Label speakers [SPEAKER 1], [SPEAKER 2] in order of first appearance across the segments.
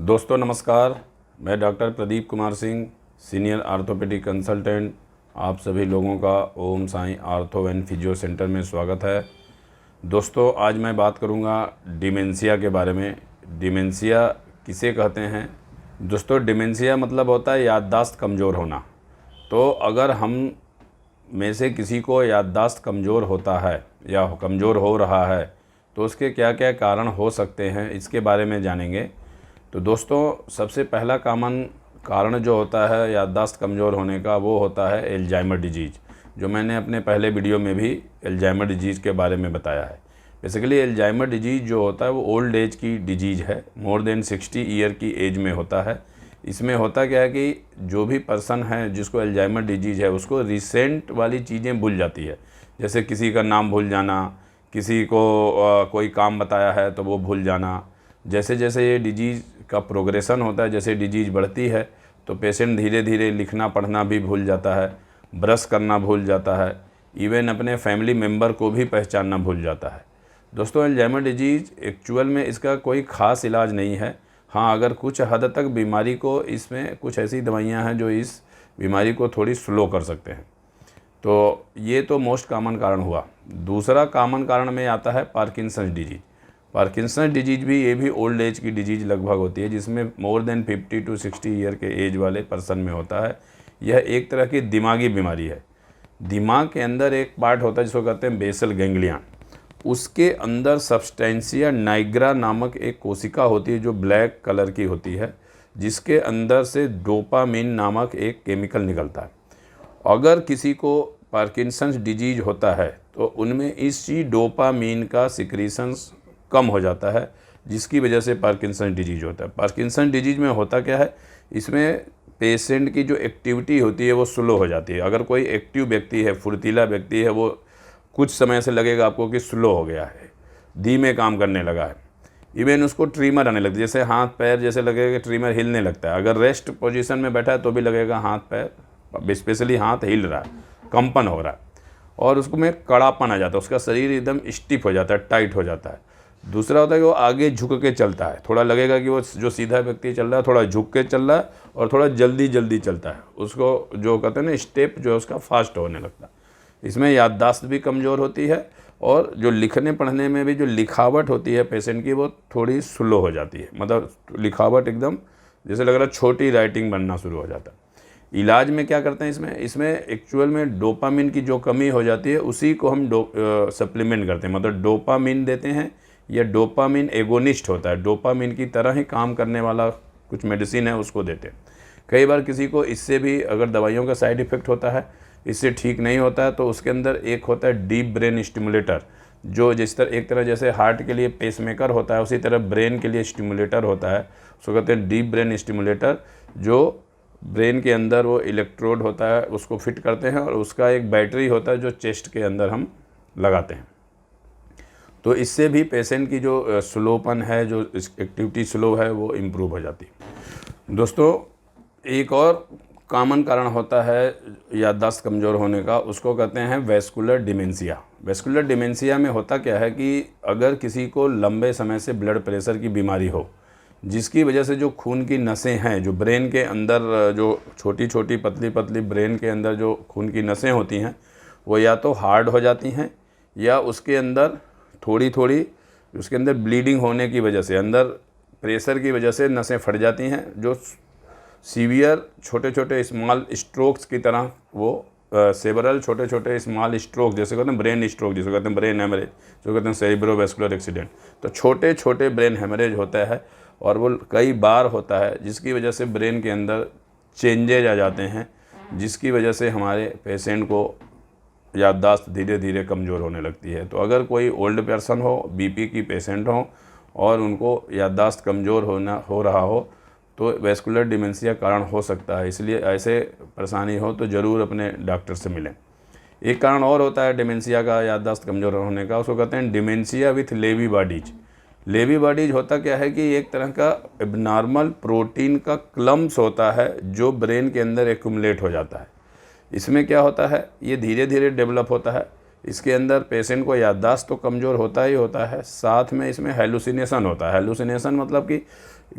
[SPEAKER 1] दोस्तों नमस्कार। मैं doctor Pradeep Kumar Singh, senior orthopaedic consultant. आप सभी लोगों का Om Sai ortho and physio centre में स्वागत है। दोस्तों आज मैं बात करूंगा डिमेंशिया के बारे में। डिमेंशिया किसे कहते हैं? दोस्तों डिमेंशिया मतलब होता है याददाश्त कमज़ोर होना। तो अगर हम में से किसी को याददाश्त कमज़ोर होता है या कमज़ोर हो रहा है तो उसके क्या क्या कारण हो सकते हैं, इसके बारे में जानेंगे। तो दोस्तों सबसे पहला कॉमन कारण जो होता है याददाश्त कमज़ोर होने का, वो होता है एल्जाइमर डिजीज़, जो मैंने अपने पहले वीडियो में भी एल्जाइमर डिजीज़ के बारे में बताया है। बेसिकली एल्जाइमर डिजीज़ जो होता है वो ओल्ड एज की डिजीज़ है, मोर देन 60 ईयर की एज में होता है। इसमें होता क्या है कि जो भी पर्सन है जिसको एल्जाइमर डिजीज़ है उसको रिसेंट वाली चीज़ें भूल जाती है। जैसे किसी का नाम भूल जाना, किसी को कोई काम बताया है तो वो भूल जाना। जैसे जैसे ये डिजीज़ का प्रोग्रेशन होता है, जैसे डिजीज़ बढ़ती है तो पेशेंट धीरे धीरे लिखना पढ़ना भी भूल जाता है, ब्रश करना भूल जाता है, इवन अपने फैमिली मेम्बर को भी पहचानना भूल जाता है। दोस्तों एल्जाइमर डिजीज़ एक्चुअल में इसका कोई ख़ास इलाज नहीं है। हाँ, अगर कुछ हद तक बीमारी को, इसमें कुछ ऐसी दवाइयाँ हैं जो इस बीमारी को थोड़ी स्लो कर सकते हैं। तो ये तो मोस्ट कॉमन कारण हुआ। दूसरा कॉमन कारण में आता है पार्किंसंस डिजीज़। पार्किंसंस डिजीज़ भी, ये भी ओल्ड एज की डिजीज़ लगभग होती है, जिसमें मोर देन 50 to 60 ईयर के एज वाले पर्सन में होता है। यह एक तरह की दिमागी बीमारी है। दिमाग के अंदर एक पार्ट होता है जिसको कहते हैं बेसल गैंग्लियन। उसके अंदर सब्सटेंसिया नाइग्रा नामक एक कोशिका होती है जो ब्लैक कलर की होती है, जिसके अंदर से डोपामिन नामक एक केमिकल निकलता है। अगर किसी को पार्किंसंस डिजीज़ होता है तो उनमें इसी डोपामिन का सिक्रीशंस कम हो जाता है, जिसकी वजह से पार्किंसंस डिजीज़ होता है। पार्किंसंस डिजीज़ में होता क्या है, इसमें पेशेंट की जो एक्टिविटी होती है वो स्लो हो जाती है। अगर कोई एक्टिव व्यक्ति है, फुर्तीला व्यक्ति है, वो कुछ समय से लगेगा आपको कि स्लो हो गया है, धीमे काम करने लगा है। इवन उसको ट्रीमर आने लगती है, जैसे हाथ पैर जैसे लगेगा कि ट्रीमर हिलने लगता है। अगर रेस्ट पोजीशन में बैठा है तो भी लगेगा हाथ पैर, स्पेशली हाथ हिल रहा है, कंपन हो रहा है, और उसको में कड़ापन आ जाता है, उसका शरीर एकदम स्टिफ हो जाता है, टाइट हो जाता है। दूसरा होता है कि वो आगे झुक के चलता है, थोड़ा लगेगा कि वो जो सीधा व्यक्ति चल रहा है थोड़ा झुक के चल रहा है और थोड़ा जल्दी जल्दी चलता है। उसको जो कहते हैं ना स्टेप जो है उसका फास्ट होने लगता है। इसमें याददाश्त भी कमज़ोर होती है और जो लिखने पढ़ने में भी जो लिखावट होती है पेशेंट की वो थोड़ी स्लो हो जाती है। मतलब लिखावट एकदम जैसे लग रहा है छोटी राइटिंग बनना शुरू हो जाता है। इलाज में क्या करते हैं इसमें एक्चुअल में डोपामिन की जो कमी हो जाती है उसी को हम सप्लीमेंट करते हैं। मतलब डोपामिन देते हैं, यह डोपामिन एगोनिस्ट होता है, डोपामिन की तरह ही काम करने वाला कुछ मेडिसिन है उसको देते हैं। कई बार किसी को इससे भी अगर दवाइयों का साइड इफ़ेक्ट होता है, इससे ठीक नहीं होता है, तो उसके अंदर एक होता है डीप ब्रेन स्टिमुलेटर, जो जिस तरह एक तरह जैसे हार्ट के लिए पेसमेकर होता है उसी तरह ब्रेन के लिए स्टिमुलेटर होता है, उसको कहते हैं डीप ब्रेन स्टिमुलेटर। जो ब्रेन के अंदर वो इलेक्ट्रोड होता है उसको फिट करते हैं और उसका एक बैटरी होता है जो चेस्ट के अंदर हम लगाते हैं। तो इससे भी पेशेंट की जो स्लोपन है, जो एक्टिविटी स्लो है, वो इम्प्रूव हो जाती है। दोस्तों एक और कॉमन कारण होता है याददाश्त कमज़ोर होने का, उसको कहते हैं वैस्कुलर डिमेंशिया। वैस्कुलर डिमेंशिया में होता क्या है कि अगर किसी को लंबे समय से ब्लड प्रेशर की बीमारी हो, जिसकी वजह से जो खून की नसें हैं, जो ब्रेन के अंदर जो छोटी छोटी पतली पतली ब्रेन के अंदर जो खून की नसें होती हैं वो या तो हार्ड हो जाती हैं या उसके अंदर थोड़ी थोड़ी उसके अंदर ब्लीडिंग होने की वजह से, अंदर प्रेशर की वजह से नसें फट जाती हैं, जो सीवियर छोटे छोटे स्मॉल स्ट्रोक्स की तरह, वो सेवरल छोटे छोटे स्मॉल स्ट्रोक, जैसे कहते हैं ब्रेन स्ट्रोक, जिसे कहते हैं ब्रेन हेमरेज, जो कहते हैं सेरिब्रोवैस्कुलर एक्सीडेंट। तो छोटे छोटे ब्रेन हेमरेज होता है और वो कई बार होता है, जिसकी वजह से ब्रेन के अंदर चेंजेज आ जाते हैं, जिसकी वजह से हमारे पेशेंट को याददाश्त धीरे धीरे कमज़ोर होने लगती है। तो अगर कोई ओल्ड पर्सन हो, बीपी की पेशेंट हो और उनको याददाश्त कमज़ोर हो रहा हो तो वैस्कुलर डिमेंशिया कारण हो सकता है। इसलिए ऐसे परेशानी हो तो ज़रूर अपने डॉक्टर से मिलें। एक कारण और होता है डिमेंशिया का, याददाश्त कमज़ोर होने का, उसको कहते हैं dementia with Lewy bodies. Lewy bodies होता क्या है कि एक तरह का एबनॉर्मल प्रोटीन का क्लम्प्स होता है जो ब्रेन के अंदर एक्यूमुलेट हो जाता है। इसमें क्या होता है, ये धीरे धीरे डेवलप होता है। इसके अंदर पेशेंट को याददाश्त तो कमज़ोर होता ही होता है, साथ में इसमें हेलुसिनेशन होता है। हेलुसिनेशन मतलब कि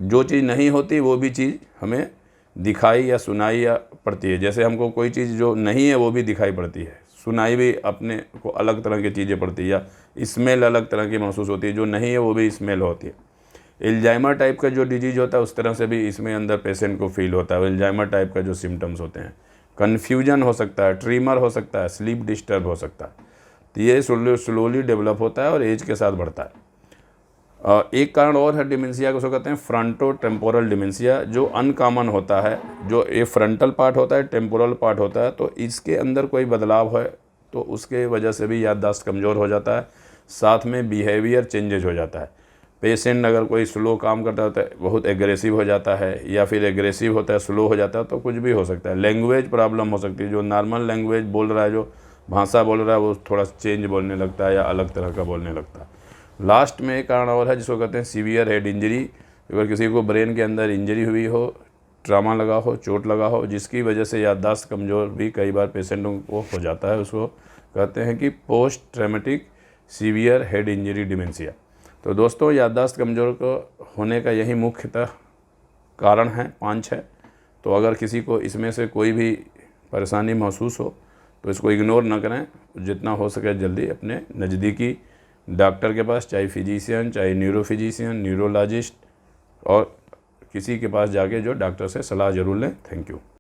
[SPEAKER 1] जो चीज़ नहीं होती वो भी चीज़ हमें दिखाई या सुनाई या पड़ती है। जैसे हमको कोई चीज़ जो नहीं है वो भी दिखाई पड़ती है, सुनाई भी अपने को अलग तरह की चीज़ें पड़ती है, या स्मेल अलग तरह की महसूस होती है, जो नहीं है वो भी स्मेल होती है। एल्जाइमर टाइप का जो डिजीज़ होता है उस तरह से भी इसमें अंदर पेशेंट को फील होता है। एल्जाइमर टाइप का जो सिम्टम्स होते हैं, कन्फ्यूजन हो सकता है, ट्रीमर हो सकता है, स्लीप डिस्टर्ब हो सकता है। तो ये स्लोली डेवलप होता है और एज के साथ बढ़ता है। एक कारण और है डिमेंशिया को, उसको कहते हैं फ्रंटो टेम्पोरल डिमेंशिया, जो अनकॉमन होता है। जो ये फ्रंटल पार्ट होता है, टेम्पोरल पार्ट होता है, तो इसके अंदर कोई बदलाव है तो उसके वजह से भी याददाश्त कमज़ोर हो जाता है, साथ में बिहेवियर चेंजेज हो जाता है। पेशेंट अगर कोई स्लो काम करता है तो बहुत एग्रेसिव हो जाता है, या फिर एग्रेसिव होता है स्लो हो जाता है, तो कुछ भी हो सकता है। लैंग्वेज प्रॉब्लम हो सकती है, जो नॉर्मल लैंग्वेज बोल रहा है, जो भाषा बोल रहा है, वो थोड़ा चेंज बोलने लगता है या अलग तरह का बोलने लगता है। लास्ट में एक कारण और है जिसको कहते हैं सीवियर हेड इंजरी। अगर किसी को ब्रेन के अंदर इंजरी हुई हो, ट्रामा लगा हो, चोट लगा हो, जिसकी वजह से याददाश्त कमज़ोर भी कई बार पेशेंटों को हो जाता है, उसको कहते हैं कि post traumatic severe head injury dementia. तो दोस्तों, याददाश्त कमज़ोर को होने का यही मुख्यतः कारण है, 5 है। तो अगर किसी को इसमें से कोई भी परेशानी महसूस हो तो इसको इग्नोर न करें, जितना हो सके जल्दी अपने नज़दीकी डॉक्टर के पास, चाहे फिजिशियन, चाहे न्यूरो फिजिशियन, न्यूरोलॉजिस्ट, और किसी के पास जाके जो डॉक्टर से सलाह ज़रूर लें। Thank you.